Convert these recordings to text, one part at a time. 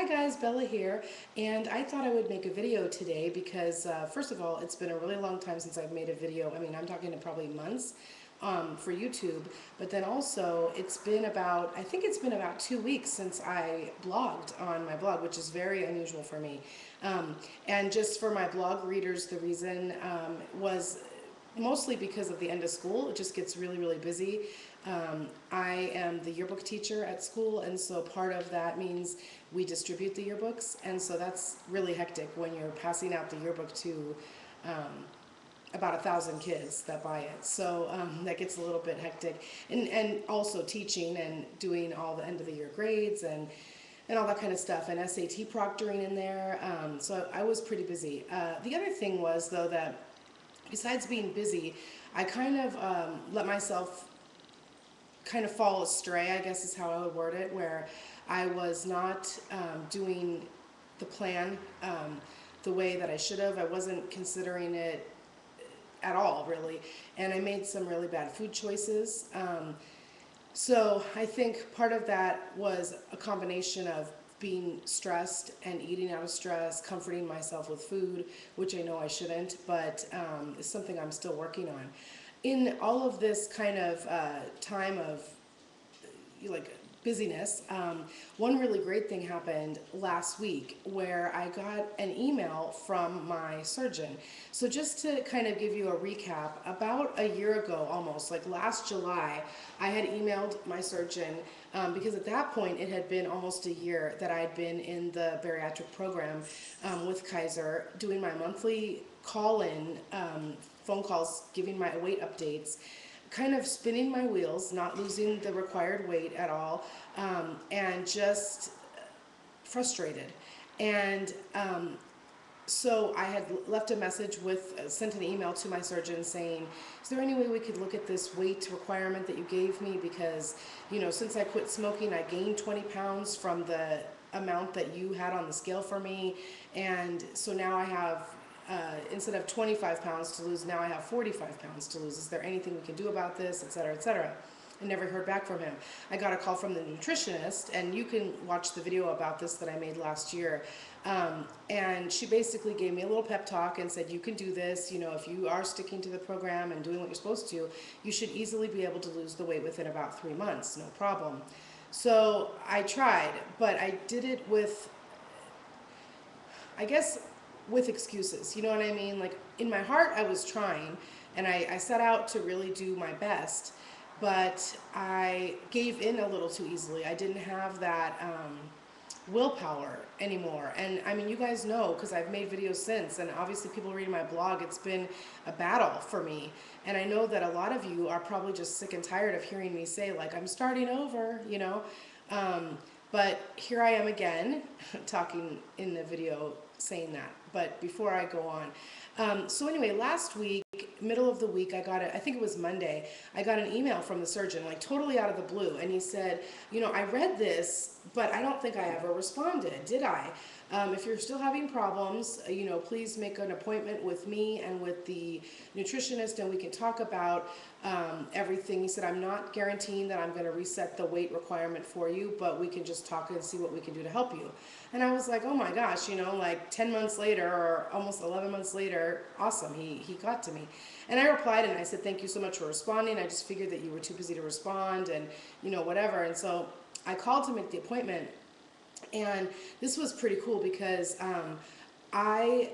Hi guys, Bella here, and I thought I would make a video today because first of all, it's been a really long time since I've made a video. I mean, I'm talking to probably months for YouTube, but then also it's been about, I think it's been about 2 weeks since I blogged on my blog, which is very unusual for me. And just for my blog readers, the reason was mostly because of the end of school. It just gets really, really busy. I am the yearbook teacher at school, and so part of that means we distribute the yearbooks, and so that's really hectic when you're passing out the yearbook to about 1,000 kids that buy it. So that gets a little bit hectic, and also teaching and doing all the end of the year grades and all that kind of stuff, and SAT proctoring in there. So I was pretty busy. The other thing was though that besides being busy, I kind of let myself kind of fall astray, I guess is how I would word it, where I was not doing the plan the way that I should have. I wasn't considering it at all, really, and I made some really bad food choices. So I think part of that was a combination of being stressed and eating out of stress, comforting myself with food, which I know I shouldn't, but it's something I'm still working on. In all of this kind of time of like busyness, one really great thing happened last week where I got an email from my surgeon. So just to kind of give you a recap, about a year ago almost, like last July, I had emailed my surgeon because at that point it had been almost a year that I'd been in the bariatric program with Kaiser, doing my monthly call-in phone calls, giving my weight updates, kind of spinning my wheels, not losing the required weight at all, and just frustrated. And so I had left a message sent an email to my surgeon saying, is there any way we could look at this weight requirement that you gave me? Because, you know, since I quit smoking, I gained 20 pounds from the amount that you had on the scale for me. And so now I have instead of 25 pounds to lose, now I have 45 pounds to lose. Is there anything we can do about this, et cetera, et cetera? I never heard back from him. I got a call from the nutritionist, and you can watch the video about this that I made last year. And she basically gave me a little pep talk and said, you can do this. You know, if you are sticking to the program and doing what you're supposed to, you should easily be able to lose the weight within about 3 months, no problem. So I tried, but I did it with, I guess, with excuses, you know what I mean? Like, in my heart I was trying, and I set out to really do my best, but I gave in a little too easily. I didn't have that willpower anymore. And I mean, you guys know, because I've made videos since, and obviously people reading my blog, it's been a battle for me. And I know that a lot of you are probably just sick and tired of hearing me say, like, I'm starting over, you know? But here I am again, talking in the video saying that. But before I go on, so anyway, last week, middle of the week, I think it was Monday, I got an email from the surgeon, like totally out of the blue, and he said, you know, I read this, but I don't think I ever responded, did I? If you're still having problems, you know, please make an appointment with me and with the nutritionist, and we can talk about everything. He said, I'm not guaranteeing that I'm going to reset the weight requirement for you, but we can just talk and see what we can do to help you. And I was like, oh my gosh, you know, like 10 months later or almost 11 months later, awesome, he got to me. And I replied and I said, thank you so much for responding. I just figured that you were too busy to respond and, you know, whatever. And so I called to make the appointment. And this was pretty cool because I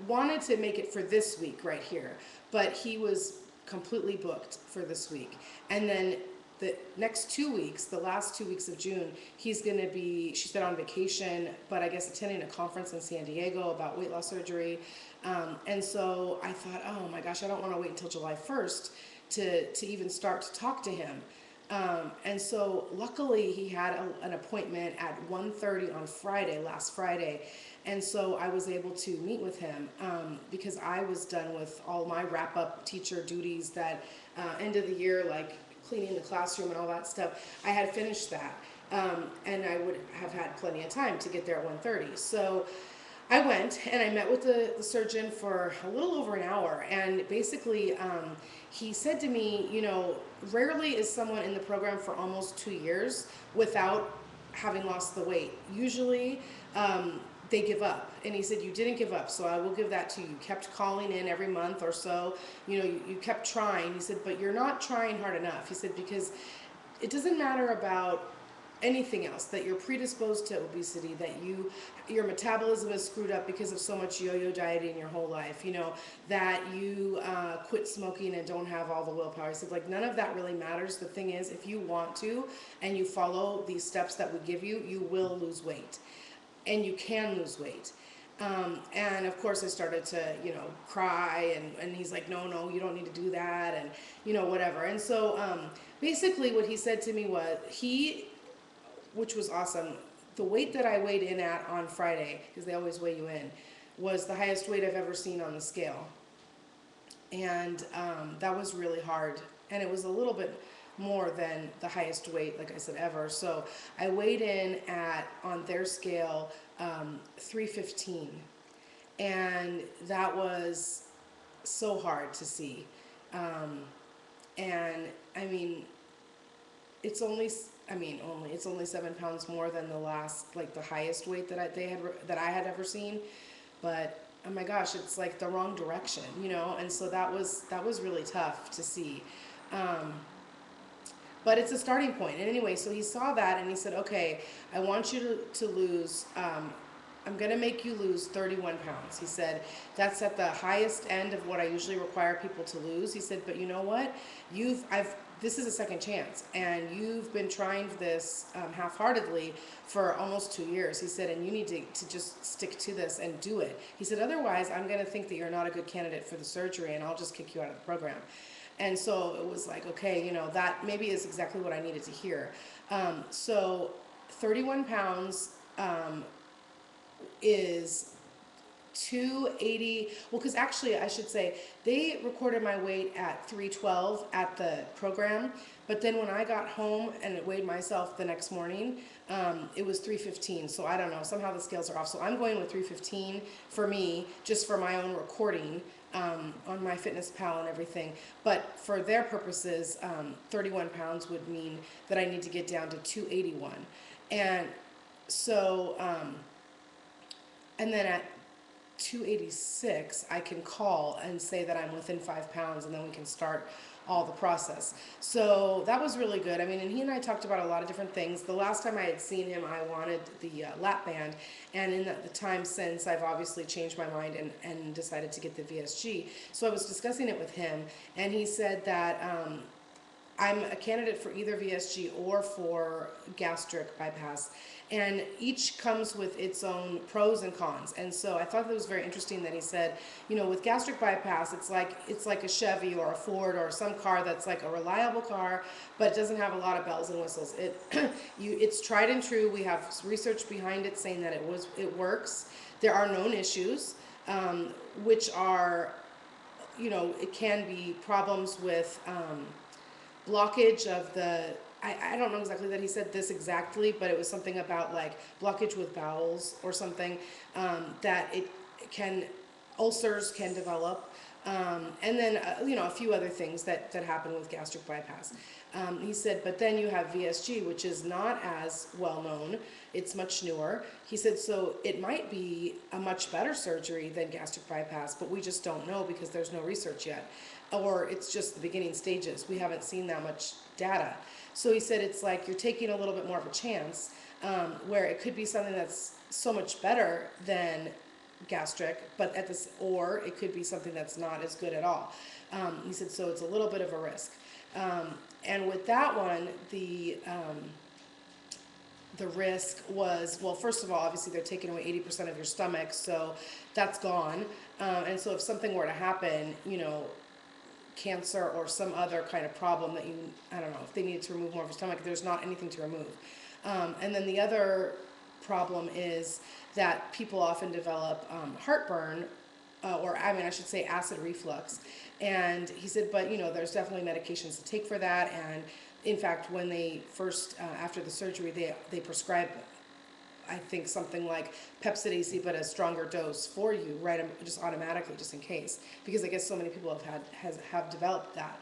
wanted to make it for this week right here, but he was completely booked for this week. And then the next 2 weeks, the last 2 weeks of June, she's been on vacation, but I guess attending a conference in San Diego about weight loss surgery. And so I thought, oh my gosh, I don't want to wait until July 1st to even start to talk to him. And so luckily he had an appointment at 1:30 on Friday, last Friday. And so I was able to meet with him because I was done with all my wrap-up teacher duties that end of the year, like cleaning the classroom and all that stuff. I had finished that, and I would have had plenty of time to get there at 1:30. So I went and I met with the surgeon for a little over an hour, and basically he said to me, you know, rarely is someone in the program for almost 2 years without having lost the weight. Usually, they give up. And he said, you didn't give up, so I will give that to you. You kept calling in every month or so. You kept trying. He said, but you're not trying hard enough. He said, because it doesn't matter about anything else, that you're predisposed to obesity, that your metabolism is screwed up because of so much yo-yo dieting your whole life, that you quit smoking and don't have all the willpower. He said, like, none of that really matters. The thing is, if you want to and you follow these steps that we give you, you will lose weight, and you can lose weight. And of course I started to, cry, and he's like, no, you don't need to do that, and, whatever. And so basically what he said to me was, which was awesome, the weight that I weighed in at on Friday, because they always weigh you in, was the highest weight I've ever seen on the scale. And that was really hard. And it was a little bit more than the highest weight, like I said, ever. So I weighed in on their scale, 315. And that was so hard to see. And I mean, it's only 7 pounds more than the last, like the highest weight that I had ever seen. But oh my gosh, it's like the wrong direction, and so that was really tough to see. But it's a starting point. And anyway, so he saw that and he said, okay, I want you to lose, I'm going to make you lose 31 pounds. He said, that's at the highest end of what I usually require people to lose. He said, but you know what? This is a second chance, and you've been trying this half-heartedly for almost 2 years. He said, and you need to just stick to this and do it. He said, otherwise I'm going to think that you're not a good candidate for the surgery, and I'll just kick you out of the program. And so it was like, okay, that maybe is exactly what I needed to hear. So 31 pounds is 280. Well, because actually I should say they recorded my weight at 312 at the program, but then when I got home and weighed myself the next morning, it was 315. So I don't know, somehow the scales are off. So I'm going with 315 for me, just for my own recording, on MyFitnessPal and everything. But for their purposes, 31 pounds would mean that I need to get down to 281. And so and then at 286, I can call and say that I'm within 5 pounds, and then we can start all the process. So that was really good. I mean, and he and I talked about a lot of different things. The last time I had seen him, I wanted the lap band, and in the time since, I've obviously changed my mind and decided to get the VSG. So I was discussing it with him, and he said that I'm a candidate for either VSG or for gastric bypass, and each comes with its own pros and cons. And so I thought that was very interesting that he said, with gastric bypass, it's like a Chevy or a Ford or some car that's like a reliable car, but it doesn't have a lot of bells and whistles. It's tried and true. We have research behind it saying that it works. There are known issues, which are, it can be problems with blockage of I don't know exactly that he said this exactly, but it was something about like blockage with bowels or something, that ulcers can develop, and then a few other things that happen with gastric bypass. He said, but then you have VSG, which is not as well known. It's much newer. He said, so it might be a much better surgery than gastric bypass, but we just don't know because there's no research yet. Or it's just the beginning stages. We haven't seen that much data. So he said it's like you're taking a little bit more of a chance, where it could be something that's so much better than gastric, but or it could be something that's not as good at all. He said, so it's a little bit of a risk. And with that one, the risk was, well, first of all, obviously they're taking away 80% of your stomach, so that's gone. And so if something were to happen, cancer or some other kind of problem that I don't know, if they needed to remove more of your stomach, there's not anything to remove. And then the other problem is that people often develop heartburn, I should say acid reflux. And he said, but there's definitely medications to take for that. And in fact, when they first, after the surgery, they prescribe, I think, something like Pepcid AC, but a stronger dose for you, right, just automatically, just in case, because I guess so many people have developed that.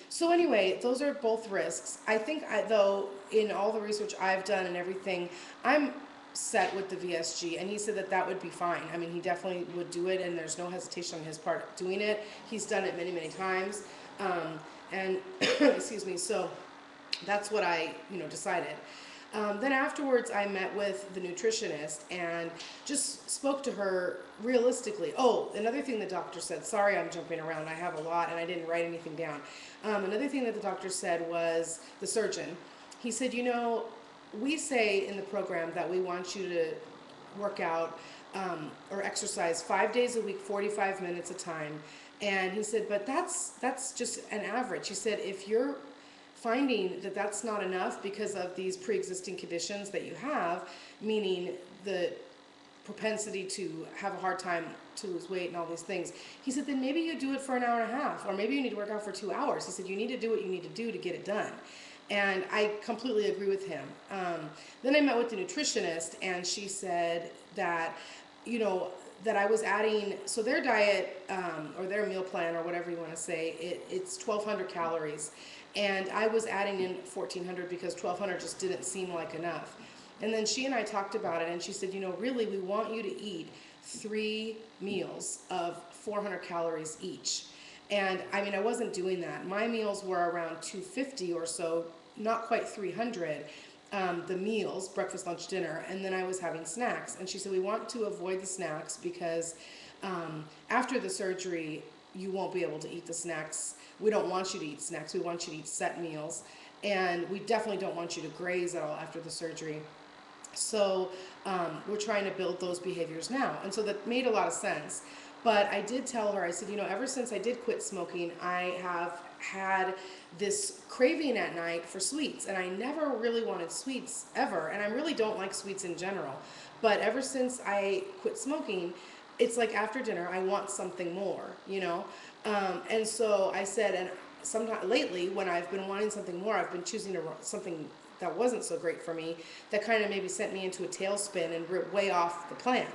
So anyway, those are both risks. I think though, in all the research I've done and everything, I'm set with the VSG, and he said that that would be fine. I mean, he definitely would do it, and there's no hesitation on his part doing it. He's done it many, many times, and excuse me. So that's what I, decided. Then afterwards, I met with the nutritionist and just spoke to her realistically. Oh, another thing the doctor said, sorry I'm jumping around, I have a lot and I didn't write anything down. Another thing that the doctor said was, the surgeon, he said, we say in the program that we want you to work out or exercise 5 days a week, 45 minutes a time. And he said, but that's just an average. He said, if you're finding that that's not enough because of these pre-existing conditions that you have, meaning the propensity to have a hard time to lose weight and all these things, he said, then maybe you do it for an hour and a half, or maybe you need to work out for 2 hours. He said, you need to do what you need to do to get it done. And I completely agree with him. Then I met with the nutritionist, and she said that, that I was adding, so their diet or their meal plan or whatever you want to say, it's 1,200 calories. And I was adding in 1,400 because 1,200 just didn't seem like enough. And then she and I talked about it, and she said, really, we want you to eat 3 meals of 400 calories each. And I mean, I wasn't doing that. My meals were around 250 or so, not quite 300. The meals, breakfast, lunch, dinner, and then I was having snacks. And she said, we want to avoid the snacks because after the surgery, you won't be able to eat the snacks. We don't want you to eat snacks. We want you to eat set meals. And we definitely don't want you to graze at all after the surgery. So we're trying to build those behaviors now. And so that made a lot of sense. But I did tell her, I said, ever since I did quit smoking, I have had this craving at night for sweets. And I never really wanted sweets ever. And I really don't like sweets in general. But ever since I quit smoking, it's like after dinner, I want something more. And so I said, and sometime lately, when I've been wanting something more, I've been choosing something that wasn't so great for me, that kind of maybe sent me into a tailspin and way off the plan.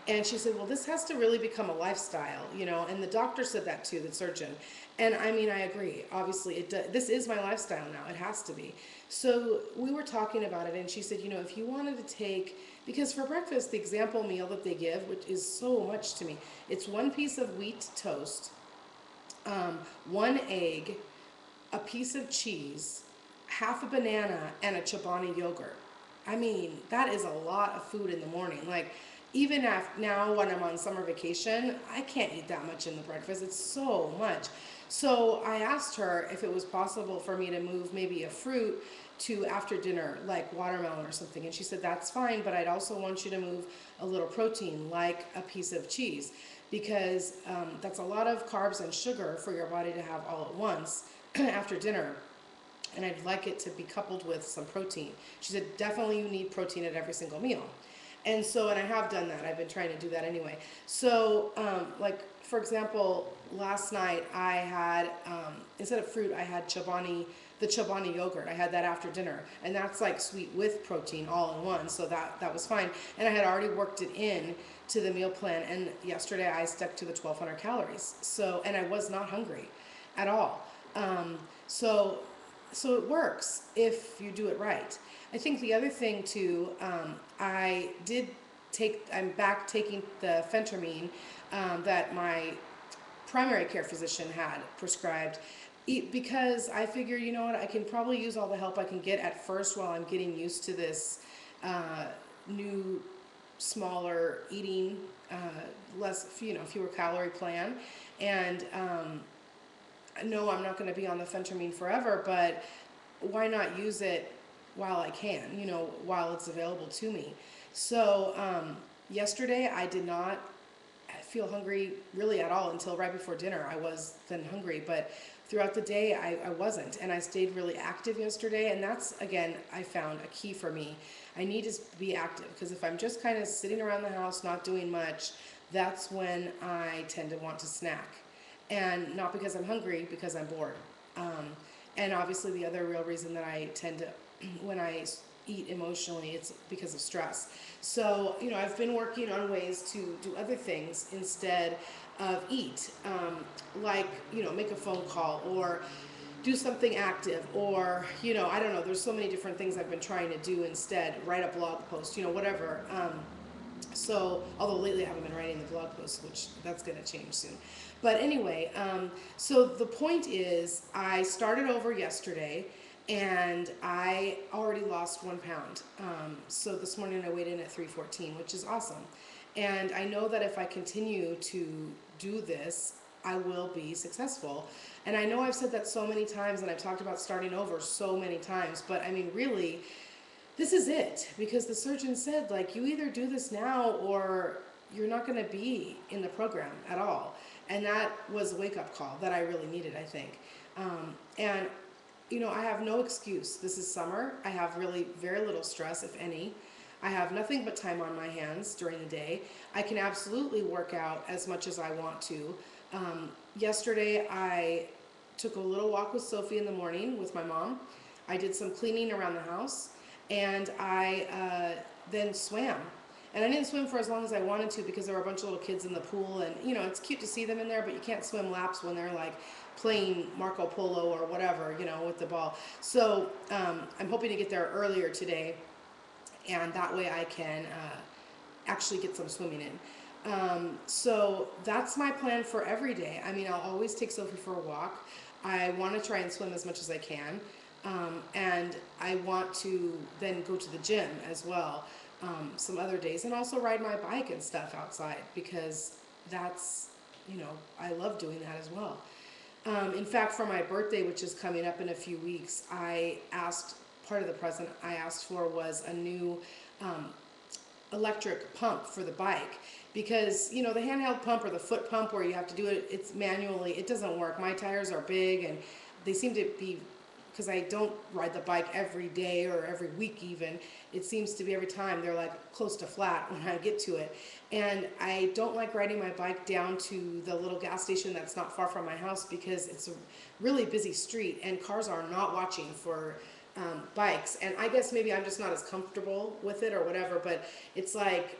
And she said, well, this has to really become a lifestyle, and the doctor said that too, the surgeon. And I mean, I agree. Obviously, this is my lifestyle now. It has to be. So we were talking about it, and she said, if you wanted to take, because for breakfast, the example meal that they give, which is so much to me, it's 1 piece of wheat toast, 1 egg, a piece of cheese, half a banana, and a Chobani yogurt. I mean, that is a lot of food in the morning. Like, even now when I'm on summer vacation, I can't eat that much in the breakfast. It's so much. So I asked her if it was possible for me to move maybe a fruit to after dinner, like watermelon or something. And she said, that's fine, but I'd also want you to move a little protein, like a piece of cheese, because that's a lot of carbs and sugar for your body to have all at once after dinner. And I'd like it to be coupled with some protein. She said, definitely you need protein at every single meal. And so, and I have done that. I've been trying to do that anyway. So, like, for example, last night I had, instead of fruit, I had the Chobani yogurt. I had that after dinner. And that's like sweet with protein all in one. So that was fine. And I had already worked it in to the meal plan. And yesterday I stuck to the 1,200 calories. So, and I was not hungry at all. So it works if you do it right. I think the other thing too, I'm back taking the phentermine that my primary care physician had prescribed, because I figure, I can probably use all the help I can get at first while I'm getting used to this new, smaller eating, fewer calorie plan. And no, I'm not going to be on the phentermine forever, but why not use it while I can, while it's available to me. So yesterday I did not feel hungry really at all until right before dinner. I was then hungry, but throughout the day I wasn't, and I stayed really active yesterday, and that's, again, I found a key for me. I need to be active, because if I'm just kind of sitting around the house not doing much, that's when I tend to want to snack. And not because I'm hungry, because I'm bored. And obviously the other real reason that I tend to, when I eat emotionally, it's because of stress. So, I've been working on ways to do other things instead of eat, like, make a phone call or do something active, or, I don't know, there's so many different things I've been trying to do instead, write a blog post, whatever. So, although lately I haven't been writing the blog posts, which that's going to change soon. But anyway, so the point is, I started over yesterday and I already lost 1 pound. So this morning I weighed in at 314, which is awesome. And I know that if I continue to do this, I will be successful. And I know I've said that so many times, and I've talked about starting over so many times, but I mean, really, this is it, because the surgeon said, like, you either do this now or you're not going to be in the program at all. And that was a wake-up call that I really needed, I think. And I have no excuse. This is summer. I have really very little stress, if any. I have nothing but time on my hands during the day. I can absolutely work out as much as I want to. Yesterday I took a little walk with Sophie in the morning with my mom. I did some cleaning around the house, and I then swam. And I didn't swim for as long as I wanted to because there were a bunch of little kids in the pool, and it's cute to see them in there, but you can't swim laps when they're like playing Marco Polo or whatever, with the ball. So I'm hoping to get there earlier today, and that way I can actually get some swimming in. So that's my plan for every day. I mean, I'll always take Sophie for a walk. I want to try and swim as much as I can. And I want to then go to the gym as well some other days, and also ride my bike and stuff outside, because that's, I love doing that as well. In fact, for my birthday, which is coming up in a few weeks, part of the present I asked for was a new electric pump for the bike, because the handheld pump or the foot pump where you have to do it, it's manually, it doesn't work. My tires are big, and they seem to be, because I don't ride the bike every day or every week even, it seems to be every time they're like close to flat when I get to it. And I don't like riding my bike down to the little gas station that's not far from my house, because it's a really busy street and cars are not watching for bikes. And I guess maybe I'm just not as comfortable with it or whatever, but it's like,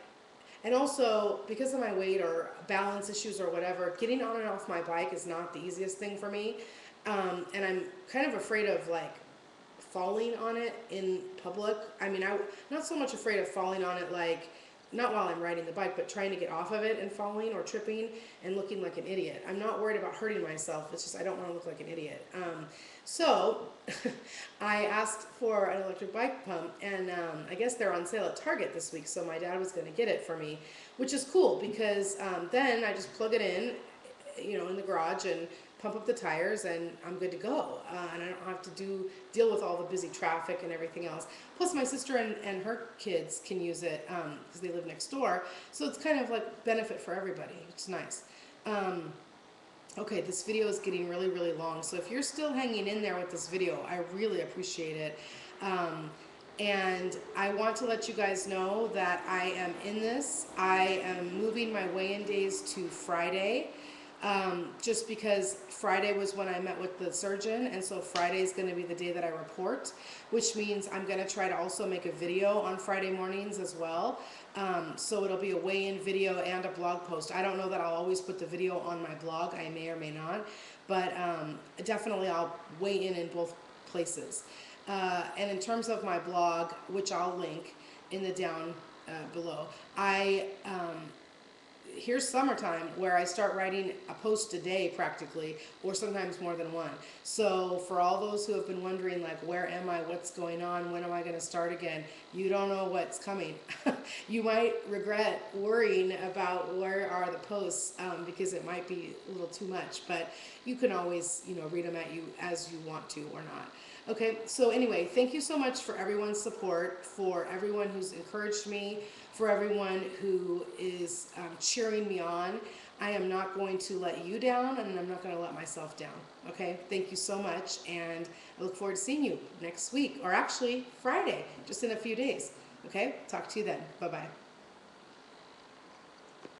and also because of my weight or balance issues or whatever, getting on and off my bike is not the easiest thing for me. And I'm kind of afraid of like falling on it in public. I mean, I'm not so much afraid of falling on it, like not while I'm riding the bike, but trying to get off of it and falling or tripping and looking like an idiot. I'm not worried about hurting myself. It's just I don't want to look like an idiot. So I asked for an electric bike pump, and I guess they're on sale at Target this week, so my dad was going to get it for me, which is cool, because then I just plug it in the garage and pump up the tires, and I'm good to go. And I don't have to deal with all the busy traffic and everything else. Plus, my sister and her kids can use it because they live next door. So it's kind of like benefit for everybody. It's nice. Okay, this video is getting really, really long. So if you're still hanging in there with this video, I really appreciate it. And I want to let you guys know that I am in this. I am moving my weigh-in days to Friday. Just because Friday was when I met with the surgeon, and so Friday is going to be the day that I report, which means I'm going to try to also make a video on Friday mornings as well. So it'll be a weigh-in video and a blog post. I don't know that I'll always put the video on my blog. I may or may not, but definitely I'll weigh in both places. And in terms of my blog, which I'll link in the down below, here's summertime where I start writing a post a day practically, or sometimes more than one. So for all those who have been wondering, like, where am I, what's going on, when am I going to start again, you don't know what's coming. You might regret worrying about where are the posts, because it might be a little too much, but you can always, read them as you want to or not. Okay, so anyway, thank you so much for everyone's support, for everyone who's encouraged me, for everyone who is cheering me on. I am not going to let you down, and I'm not going to let myself down. Okay, thank you so much, and I look forward to seeing you next week, or actually Friday, just in a few days. Okay, talk to you then. Bye-bye.